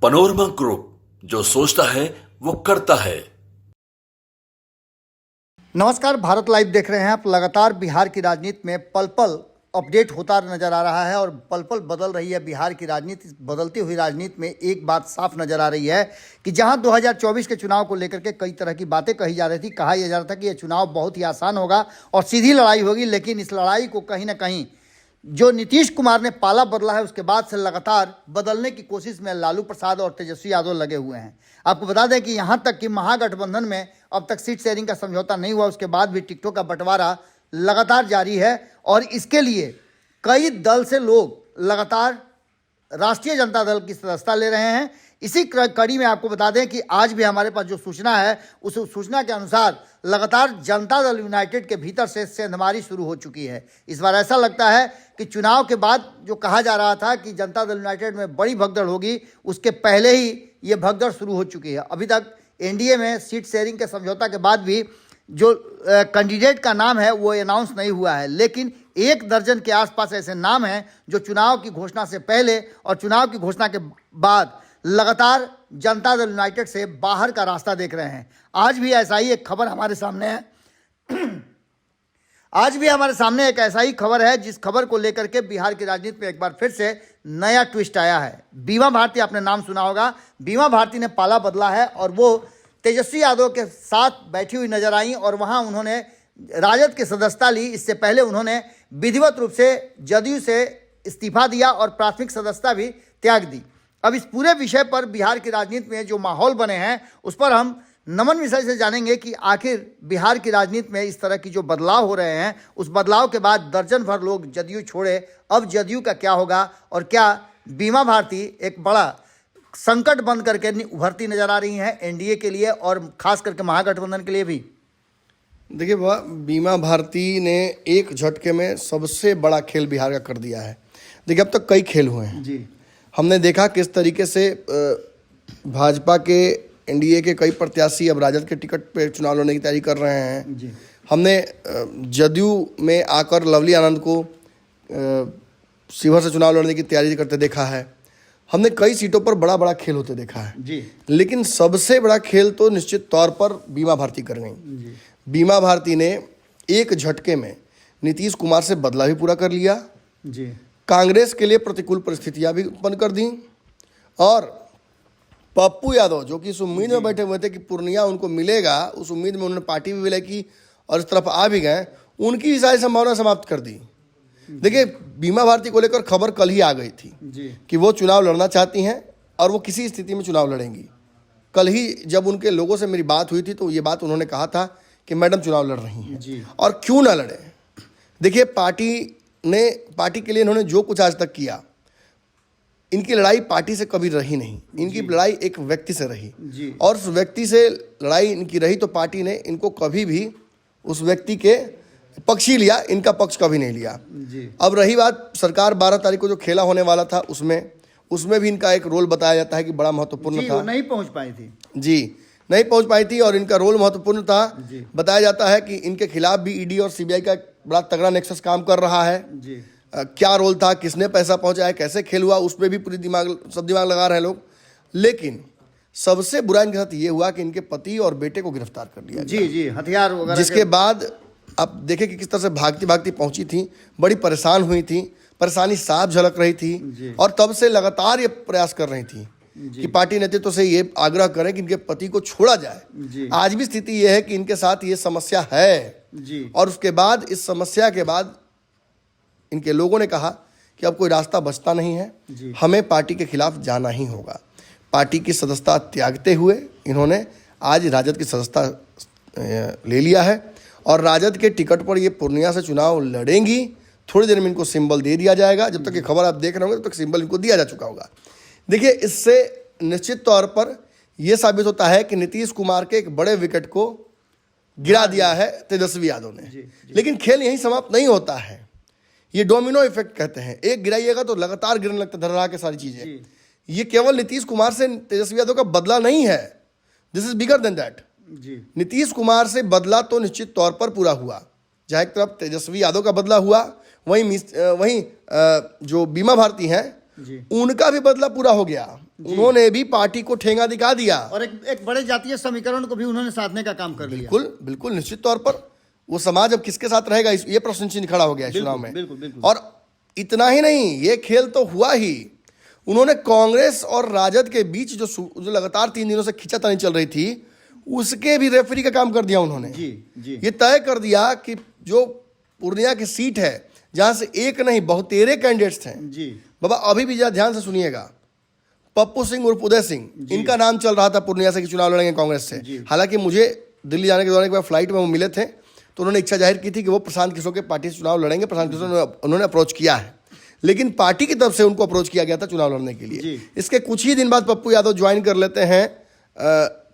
Panorama group, जो सोचता है वो करता है। नमस्कार, भारत लाइव देख रहे हैं आप। लगातार बिहार की राजनीति में पल पल अपडेट होता नजर आ रहा है और पल पल बदल रही है बिहार की राजनीति। बदलती हुई राजनीति में एक बात साफ नजर आ रही है कि जहां 2024 के चुनाव को लेकर के कई तरह की बातें कही जा रही थी, कहा यह जा रहा था कि यह चुनाव बहुत ही आसान होगा और सीधी लड़ाई होगी, लेकिन इस लड़ाई को कहीं ना कहीं जो नीतीश कुमार ने पाला बदला है उसके बाद से लगातार बदलने की कोशिश में लालू प्रसाद और तेजस्वी यादव लगे हुए हैं। आपको बता दें कि यहाँ तक कि महागठबंधन में अब तक सीट शेयरिंग का समझौता नहीं हुआ, उसके बाद भी टिकटों का बंटवारा लगातार जारी है और इसके लिए कई दल से लोग लगातार राष्ट्रीय जनता दल की सदस्यता ले रहे हैं। इसी कड़ी में आपको बता दें कि आज भी हमारे पास जो सूचना है उस सूचना के अनुसार लगातार जनता दल यूनाइटेड के भीतर से सेंधमारी शुरू हो चुकी है। इस बार ऐसा लगता है कि चुनाव के बाद जो कहा जा रहा था कि जनता दल यूनाइटेड में बड़ी भगदड़ होगी, उसके पहले ही ये भगदड़ शुरू हो चुकी है। अभी तक एनडीए में सीट शेयरिंग के समझौता के बाद भी जो कैंडिडेट का नाम है वो अनाउंस नहीं हुआ है, लेकिन 1 दर्जन के आसपास ऐसे नाम हैं जो चुनाव की घोषणा से पहले और चुनाव की घोषणा के बाद लगातार जनता दल यूनाइटेड से बाहर का रास्ता देख रहे हैं। आज भी ऐसा ही एक खबर हमारे सामने है। आज भी हमारे सामने एक ऐसा ही खबर है जिस खबर को लेकर के बिहार की राजनीति में एक बार फिर से नया ट्विस्ट आया है। बीमा भारती, आपने नाम सुना होगा, बीमा भारती ने पाला बदला है और वो तेजस्वी यादव के साथ बैठी हुई नजर आई और वहां उन्होंने राजद की सदस्यता ली। इससे पहले उन्होंने विधिवत रूप से जदयू से इस्तीफा दिया और प्राथमिक सदस्यता भी त्याग दी। अब इस पूरे विषय पर बिहार की राजनीति में जो माहौल बने हैं उस पर हम नमन मिश्रा से जानेंगे कि आखिर बिहार की राजनीति में इस तरह की जो बदलाव हो रहे हैं, उस बदलाव के बाद दर्जन भर लोग जदयू छोड़े, अब जदयू का क्या होगा और क्या बीमा भारती एक बड़ा संकट बंद करके उभरती नजर आ रही हैं एनडीए के लिए और खास करके महागठबंधन के लिए भी। देखिए, वह बीमा भारती ने एक झटके में सबसे बड़ा खेल बिहार का कर दिया है। देखिए, अब तक कई खेल हुए हैं जी। हमने देखा किस तरीके से भाजपा के एनडीए के कई प्रत्याशी अब राजद के टिकट पे चुनाव लड़ने की तैयारी कर रहे हैं जी। हमने जदयू में आकर लवली आनंद को शिवहर से चुनाव लड़ने की तैयारी करते देखा है। हमने कई सीटों पर बड़ा बड़ा खेल होते देखा है जी। लेकिन सबसे बड़ा खेल तो निश्चित तौर पर बीमा भारती कर गई। बीमा भारती ने एक झटके में नीतीश कुमार से बदला भी पूरा कर लिया जी। कांग्रेस के लिए प्रतिकूल परिस्थितियां भी उत्पन्न कर दी और पप्पू यादव, जो कि इस उम्मीद में बैठे हुए थे कि पूर्णिया उनको मिलेगा, उस उम्मीद में उन्होंने पार्टी भी विलय की और इस तरफ आ भी गए, उनकी भी सारी संभावना समाप्त कर दी। देखिए, बीमा भारती को लेकर खबर कल ही आ गई थी जी। कि वो चुनाव लड़ना चाहती हैं और वो किसी स्थिति में चुनाव लड़ेंगी। कल ही जब उनके लोगों से मेरी बात हुई थी तो ये बात उन्होंने कहा था कि मैडम चुनाव लड़ रही हैं जी। और क्यों ना लड़े। देखिए, पार्टी के लिए इन्होंने जो कुछ आज तक किया, इनकी लड़ाई पार्टी से कभी रही नहीं, इनकी लड़ाई एक व्यक्ति से रही जी। और उस व्यक्ति से लड़ाई इनकी रही तो पार्टी ने इनको कभी भी उस व्यक्ति के पक्ष ही लिया, इनका पक्ष कभी नहीं लिया जी। अब रही बात सरकार 12 तारीख को जो खेला होने वाला था उसमें भी इनका एक रोल बताया जाता है कि बड़ा महत्वपूर्ण जी, था। वो नहीं पहुंच पाई थी जी, नहीं पहुंच पाई थी और इनका रोल महत्वपूर्ण था। जी। बताया जाता है कि इनके खिलाफ भी ईडी और सीबीआई का बड़ा तगड़ा नेक्सस काम कर रहा है जी। क्या रोल था, किसने पैसा पहुंचाया, कैसे खेल हुआ, उस पर भी पूरी सब दिमाग लगा रहे हैं लोग। लेकिन सबसे बुरा इनके साथ ये हुआ कि इनके पति और बेटे को गिरफ्तार कर लिया जी। जी, हथियार वगैरह, जिसके बाद अब देखें कि किस तरह से भागती भागती पहुंची थी, बड़ी परेशान हुई थी, परेशानी साफ झलक रही थी और तब से लगातार ये प्रयास कर रही थी कि पार्टी नेतृत्व से ये आग्रह करें कि इनके पति को छोड़ा जाए। आज भी स्थिति ये है कि इनके साथ ये समस्या है जी। और उसके बाद इस समस्या के बाद इनके लोगों ने कहा कि अब कोई रास्ता बचता नहीं है, हमें पार्टी के खिलाफ जाना ही होगा। पार्टी की सदस्यता त्यागते हुए इन्होंने आज राजद की सदस्यता ले लिया है और राजद के टिकट पर ये पूर्णिया से चुनाव लड़ेंगी। थोड़ी देर में इनको सिंबल दे दिया जाएगा। जब तक ये खबर आप देख रहे होंगे तब तक सिंबल इनको दिया जा चुका होगा। देखिए, इससे निश्चित तौर पर यह साबित होता है कि नीतीश कुमार के एक बड़े विकेट को गिरा दिया है तेजस्वी यादव ने। लेकिन खेल यहीं समाप्त नहीं होता है, ये डोमिनो इफेक्ट कहते हैं। एक गिराइएगा तो लगातार गिरने लगता है, धरहरा के सारी चीजें। ये केवल नीतीश कुमार से तेजस्वी यादव का बदला नहीं है, this is bigger than that. Nitish Kumar से बदला तो निश्चित तौर पर पूरा हुआ, जहाँ एक तरफ तेजस्वी यादव का बदला हुआ, वहीं जो बीमा भारती हैं जी। उनका भी बदला पूरा हो गया। उन्होंने भी पार्टी को ठेंगा दिखा दिया और एक बड़े जातीय समीकरण को भी उन्होंने साधने का काम कर लिया। बिल्कुल बिल्कुल, निश्चित तौर पर वो समाज अब किसके साथ रहेगा, ये प्रश्न चिन्ह खड़ा हो गया है चुनाव में। बिल्कुल बिल्कुल। और इतना ही नहीं, ये खेल तो हुआ ही, उन्होंने कांग्रेस और राजद के बीच जो लगातार 3 दिनों से खींचातानी चल रही थी, उसके भी रेफरी का काम कर दिया उन्होंने। जी जी। ये तय कर दिया कि जो पूर्णिया की सीट है, जहां से एक नहीं बहुतेरे कैंडिडेट्स हैं जी बाबा, अभी भी जरा ध्यान से सुनिएगा, पप्पू सिंह उर्फ उदय सिंह, इनका नाम चल रहा था पूर्णिया से कि चुनाव लड़ेंगे कांग्रेस से। हालांकि मुझे दिल्ली जाने के दौरान एक बार फ्लाइट में वो मिले थे, तो उन्होंने इच्छा जाहिर की थी कि वो प्रशांत किशोर के पार्टी से चुनाव लड़ेंगे। प्रशांत किशोर ने उन्होंने अप्रोच किया है, लेकिन पार्टी की तरफ से उनको अप्रोच किया गया था चुनाव लड़ने के लिए। इसके कुछ ही दिन बाद पप्पू यादव ज्वाइन कर लेते हैं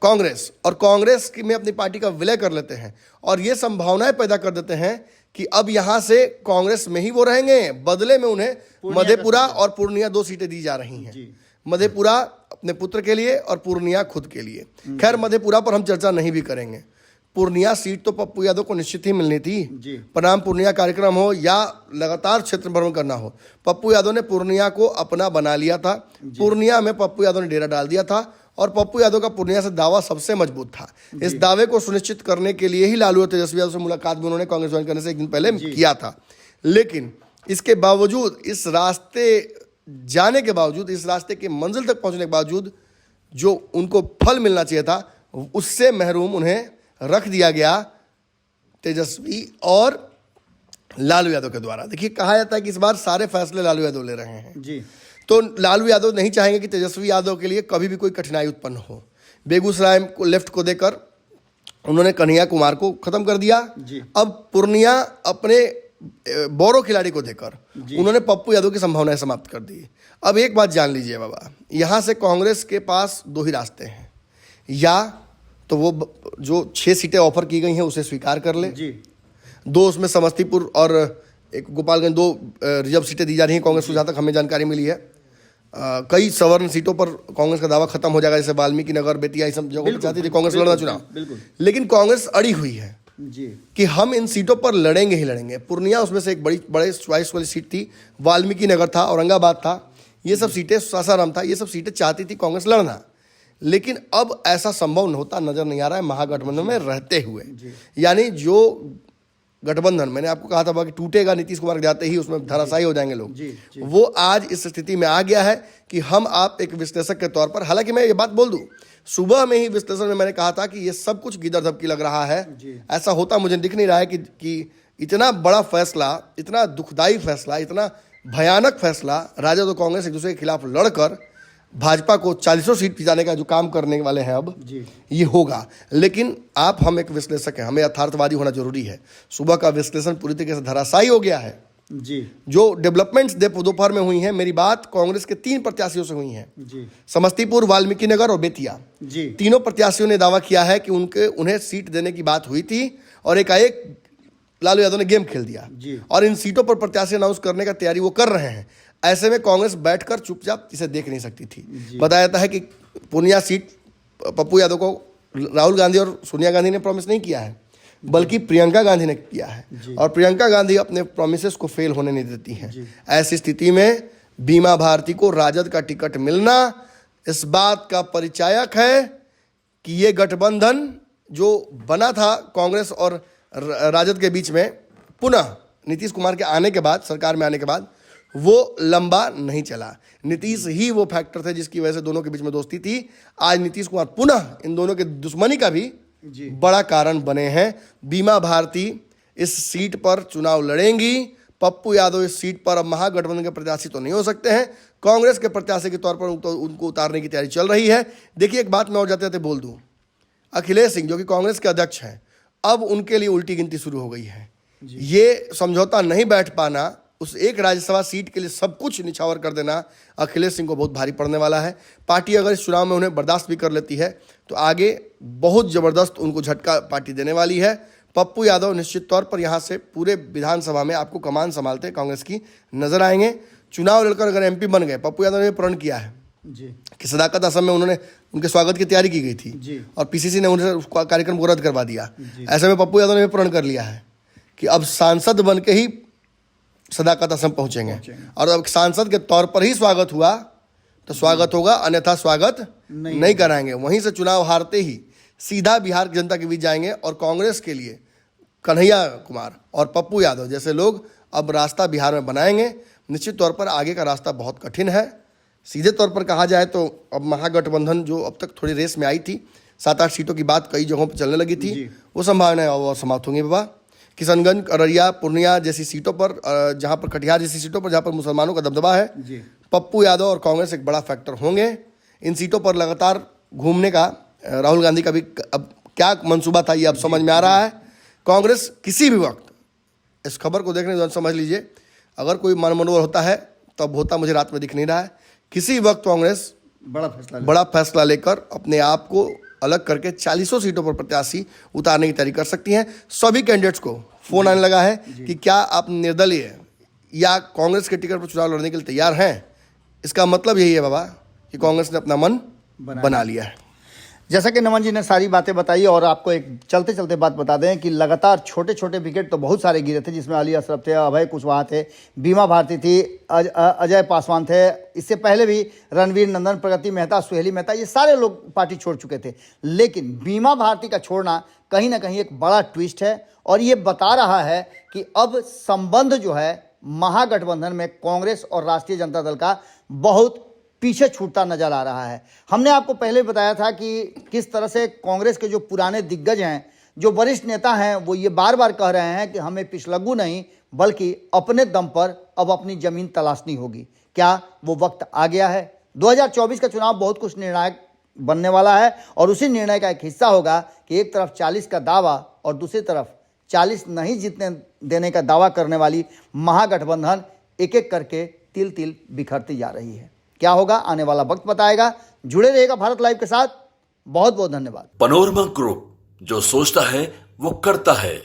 कांग्रेस, और कांग्रेस में अपनी पार्टी का विलय कर लेते हैं, और ये संभावनाएं पैदा कर देते हैं कि अब यहां से कांग्रेस में ही वो रहेंगे। बदले में उन्हें मधेपुरा और पूर्णिया 2 सीटें दी जा रही हैं। मधेपुरा अपने पुत्र के लिए और पूर्णिया खुद के लिए। खैर, मधेपुरा पर हम चर्चा नहीं भी करेंगे। पूर्णिया सीट तो पप्पू यादव को निश्चित ही मिलनी थी। प्रणाम पूर्णिया कार्यक्रम हो या लगातार क्षेत्र भ्रमण करना हो, पप्पू यादव ने पूर्णिया को अपना बना लिया था। पूर्णिया में पप्पू यादव ने डेरा डाल दिया था, और पप्पू यादव का पूर्णिया से दावा सबसे मजबूत था। इस दावे को सुनिश्चित करने के लिए ही लालू और तेजस्वी यादव से मुलाकात भी उन्होंने कांग्रेस ज्वाइन करने से एक दिन पहले किया था। लेकिन इसके बावजूद, इस रास्ते जाने के बावजूद, इस रास्ते के मंजिल तक पहुंचने के बावजूद जो उनको फल मिलना चाहिए था, उससे महरूम उन्हें रख दिया गया तेजस्वी और लालू यादव के द्वारा। देखिए, कहा जाता है कि इस बार सारे फैसले लालू यादव ले रहे हैं जी। तो लालू यादव नहीं चाहेंगे कि तेजस्वी यादव के लिए कभी भी कोई कठिनाई उत्पन्न हो। बेगूसराय को लेफ्ट को देकर उन्होंने कन्हैया कुमार को खत्म कर दिया। अब पूर्णिया अपने बोरो खिलाड़ी को देकर उन्होंने पप्पू यादव की संभावनाएं समाप्त कर दी। अब एक बात जान लीजिए बाबा, यहां से कांग्रेस के पास 2 ही रास्ते हैं। या तो वो जो 6 सीटें ऑफर की गई हैं उसे स्वीकार कर ले। 2 उसमें समस्तीपुर और एक गोपालगंज 2 रिजर्व सीटें दी जा रही हैं कांग्रेस को, जहाँ तक हमें जानकारी मिली है। कई सवर्ण सीटों पर कांग्रेस का दावा खत्म हो जाएगा, जैसे वाल्मीकि नगर, बेतिया, ये सब जगहों पर चाहती थी कांग्रेस लड़ना चुनाव। लेकिन कांग्रेस अड़ी हुई है कि हम इन सीटों पर लड़ेंगे ही लड़ेंगे। पूर्णिया उसमें से एक बड़े चॉइस वाली सीट थी, वाल्मीकि नगर था, औरंगाबाद था, ये सब सीटें, सासाराम था, ये सब सीटें चाहती थी कांग्रेस लड़ना। लेकिन अब ऐसा संभव होता नजर नहीं आ रहा है महागठबंधन में रहते हुए। यानी जो गठबंधन, मैंने आपको कहा था कि टूटेगा, नीतीश कुमार जाते ही उसमें धराशायी हो जाएंगे लोग, वो आज इस स्थिति में आ गया है कि हम आप एक विश्लेषक के तौर पर, हालांकि मैं ये बात बोल दूं, सुबह में ही विश्लेषण में मैंने कहा था कि ये सब कुछ गिदड़ धपकी लग रहा है। ऐसा होता मुझे दिख नहीं रहा है कि इतना बड़ा फैसला, इतना दुखदायी फैसला, इतना भयानक फैसला राजद और कांग्रेस एक दूसरे के खिलाफ लड़कर भाजपा को 40 सीट जिताने का जो काम करने वाले हैं अब ये होगा। लेकिन हम एक विश्लेषक हैं, हमें यथार्थवादी होना जरूरी है। सुबह का विश्लेषण पूरी तरीके से धराशायी हो गया है। जो डेवलपमेंट्स दोपहर में हुई हैं, मेरी बात कांग्रेस के 3 प्रत्याशियों से हुई हैं, समस्तीपुर, वाल्मीकि नगर और बेतिया। तीनों प्रत्याशियों ने दावा किया है कि उन्हें सीट देने की बात हुई थी और एकाएक लालू यादव ने गेम खेल दिया, और इन सीटों पर प्रत्याशी अनाउंस करने का तैयारी वो कर रहे हैं। ऐसे में कांग्रेस बैठकर चुपचाप इसे देख नहीं सकती थी। बताया जाता है कि पूर्णिया सीट पप्पू यादव को राहुल गांधी और सोनिया गांधी ने प्रॉमिस नहीं किया है, बल्कि प्रियंका गांधी ने किया है, और प्रियंका गांधी अपने प्रॉमिसेस को फेल होने नहीं देती हैं। ऐसी स्थिति में बीमा भारती को राजद का टिकट मिलना इस बात का परिचायक है कि ये गठबंधन जो बना था कांग्रेस और राजद के बीच में, पुनः नीतीश कुमार के आने के बाद, सरकार में आने के बाद, वो लंबा नहीं चला। नीतीश ही वो फैक्टर थे जिसकी वजह से दोनों के बीच में दोस्ती थी। आज नीतीश कुमार पुनः इन दोनों के दुश्मनी का भी बड़ा कारण बने हैं। बीमा भारती इस सीट पर चुनाव लड़ेंगी। पप्पू यादव इस सीट पर अब महागठबंधन के प्रत्याशी तो नहीं हो सकते हैं, कांग्रेस के प्रत्याशी के तौर पर उनको उतारने की तैयारी चल रही है। देखिए, एक बात मैं और जाते जाते बोल दूं, अखिलेश सिंह जो कि कांग्रेस के अध्यक्ष हैं, अब उनके लिए उल्टी गिनती शुरू हो गई है। ये समझौता नहीं बैठ पाना, उस एक राज्यसभा सीट के लिए सब कुछ निछावर कर देना अखिलेश सिंह को बहुत भारी पड़ने वाला है। पार्टी अगर इस चुनाव में उन्हें बर्दाश्त भी कर लेती है तो आगे बहुत ज़बरदस्त उनको झटका पार्टी देने वाली है। पप्पू यादव निश्चित तौर पर यहाँ से पूरे विधानसभा में आपको कमान संभालते कांग्रेस की नजर आएंगे। चुनाव लड़कर अगर एमपी बन गए, पप्पू यादव ने प्रण किया है कि सदाकत असम में उन्होंने उनके स्वागत की तैयारी की गई थी और पीसीसी ने उन्हें उस कार्यक्रम को रद्द करवा दिया। ऐसे में पप्पू यादव ने प्रण कर लिया है कि अब सांसद बन के ही सदाकत आश्रम पहुंचेंगे। और अब सांसद के तौर पर ही स्वागत हुआ तो स्वागत होगा, अन्यथा स्वागत नहीं कराएंगे। वहीं से चुनाव हारते ही सीधा बिहार की जनता के बीच जाएंगे और कांग्रेस के लिए कन्हैया कुमार और पप्पू यादव जैसे लोग अब रास्ता बिहार में बनाएंगे। निश्चित तौर पर आगे का रास्ता बहुत कठिन है। सीधे तौर पर कहा जाए तो अब महागठबंधन जो अब तक थोड़ी रेस में आई थी, 7-8 सीटों की बात कई जगहों पर चलने लगी थी, वो संभावनाएं और समाप्त होंगी बाबा। किशनगंज, अररिया, पूर्णिया जैसी सीटों पर, जहां पर कटिहार जैसी सीटों पर जहां पर मुसलमानों का दबदबा है, पप्पू यादव और कांग्रेस एक बड़ा फैक्टर होंगे। इन सीटों पर लगातार घूमने का राहुल गांधी का भी अब क्या मंसूबा था ये अब समझ में आ रहा है। कांग्रेस किसी भी वक्त, इस खबर को देखने के बाद समझ लीजिए, अगर कोई मनोबल होता है तब होता मुझे रात में दिख नहीं रहा है। किसी वक्त कांग्रेस बड़ा फैसला लेकर अपने आप को अलग करके 40 सीटों पर प्रत्याशी उतारने की तैयारी कर सकती हैं। सभी कैंडिडेट्स को फोन आने लगा है कि क्या आप निर्दलीय या कांग्रेस के टिकट पर चुनाव लड़ने के लिए तैयार हैं। इसका मतलब यही है बाबा कि कांग्रेस ने अपना मन बना लिया है। जैसा कि नमन जी ने सारी बातें बताई, और आपको एक चलते चलते बात बता दें कि लगातार छोटे छोटे विकेट तो बहुत सारे गिरे थे, जिसमें अली असरफ थे, अभय कुशवाहा थे, बीमा भारती थी, अजय पासवान थे, इससे पहले भी रणवीर नंदन, प्रगति मेहता, सुहेली मेहता, ये सारे लोग पार्टी छोड़ चुके थे। लेकिन बीमा भारती का छोड़ना कहीं ना कहीं एक बड़ा ट्विस्ट है और ये बता रहा है कि अब संबंध जो है महागठबंधन में कांग्रेस और राष्ट्रीय जनता दल का बहुत पीछे छूटता नजर आ रहा है। हमने आपको पहले बताया था कि किस तरह से कांग्रेस के जो पुराने दिग्गज हैं, जो वरिष्ठ नेता हैं, वो ये बार बार कह रहे हैं कि हमें पिछलग्गू नहीं बल्कि अपने दम पर अब अपनी जमीन तलाशनी होगी। क्या वो वक्त आ गया है? 2024 का चुनाव बहुत कुछ निर्णायक बनने वाला है और उसी निर्णय का एक हिस्सा होगा कि एक तरफ 40 का दावा और दूसरी तरफ 40 नहीं जीतने देने का दावा करने वाली महागठबंधन एक एक करके तिल तिल बिखरती जा रही है। क्या होगा आने वाला वक्त बताएगा। जुड़े रहिएगा भारत लाइव के साथ। बहुत बहुत धन्यवाद। पनोरमा ग्रुप, जो सोचता है वो करता है।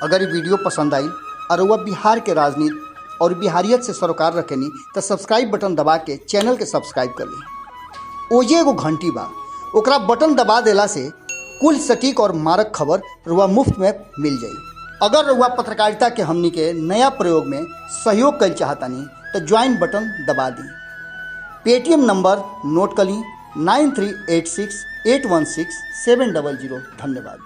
अगर ये वीडियो पसंद आई और वह बिहार के राजनीति और बिहारियत से सरोकार रखेनी तो सब्सक्राइब बटन दबा के चैनल के सब्सक्राइब कर ली। ओजे एगो घंटी बा, ओकरा बटन दबा देला से कुल सटीक और मारक खबर रुआ मुफ्त में मिल जाई। अगर रुआ पत्रकारिता के हमनी के नया प्रयोग में सहयोग कर चाहतानी तो ज्वाइन बटन दबा दी। पेटीएम नंबर नोट कर ली 9386816700। धन्यवाद।